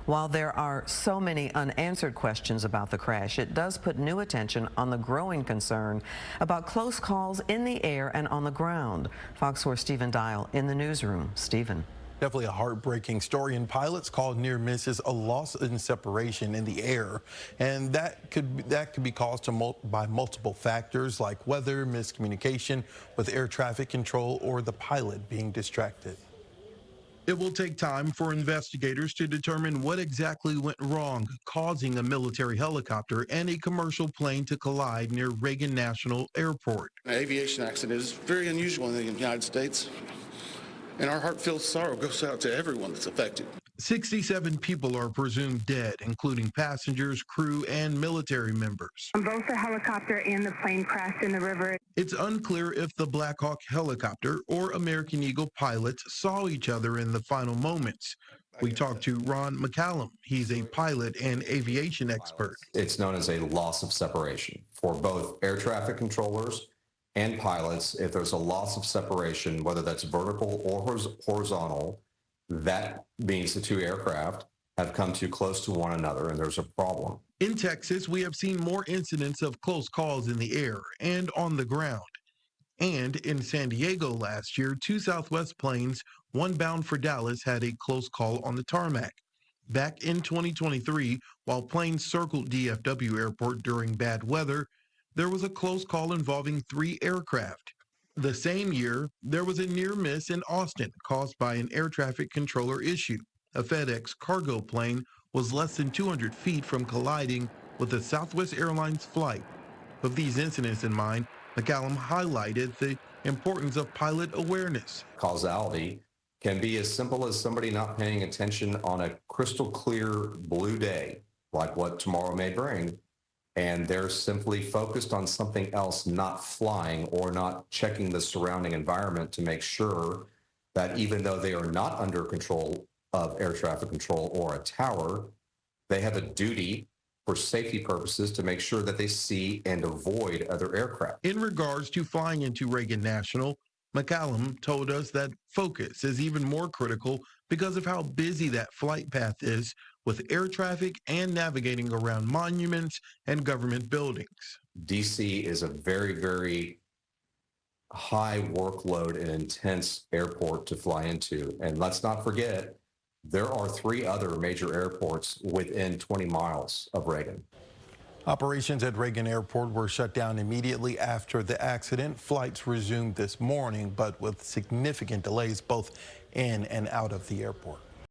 While there are so many unanswered questions about the crash, it does put new attention on the growing concern about close calls in the air and on the ground. Fox 4 Stephen Dial in the newsroom. Stephen. Definitely a heartbreaking story, and pilots call near misses a loss in separation in the air, and that could be caused by multiple factors like weather, miscommunication with air traffic control, or the pilot being distracted. It will take time for investigators to determine what exactly went wrong, causing a military helicopter and a commercial plane to collide near Reagan National Airport. An aviation accident is very unusual in the United States, and our heartfelt sorrow goes out to everyone that's affected. 67 people are presumed dead, including passengers, crew, and military members. Both the helicopter and the plane crashed in the river. It's unclear if the Black Hawk helicopter or American Eagle pilots saw each other in the final moments. We talked to Ron McCallum. He's a pilot and aviation expert. It's known as a loss of separation for both air traffic controllers and pilots. If there's a loss of separation, whether that's vertical or horizontal, that means the two aircraft have come too close to one another and there's a problem. In Texas, we have seen more incidents of close calls in the air and on the ground. And in San Diego last year, two Southwest planes, one bound for Dallas, had a close call on the tarmac. Back in 2023, while planes circled DFW Airport during bad weather, there was a close call involving 3 aircraft. The same year, there was a near miss in Austin caused by an air traffic controller issue. A FedEx cargo plane was less than 200 feet from colliding with a Southwest Airlines flight. With these incidents in mind, McCallum highlighted the importance of pilot awareness. Causality can be as simple as somebody not paying attention on a crystal clear blue day, like what tomorrow may bring, and they're simply focused on something else, not flying or not checking the surrounding environment to make sure that even though they are not under control of air traffic control or a tower, they have a duty for safety purposes to make sure that they see and avoid other aircraft. In regards to flying into Reagan National, McCallum told us that focus is even more critical because of how busy that flight path is with air traffic and navigating around monuments and government buildings. DC is a very, very high workload and intense airport to fly into. And let's not forget, there are 3 other major airports within 20 miles of Reagan. Operations at Reagan Airport were shut down immediately after the accident. Flights resumed this morning, but with significant delays both in and out of the airport.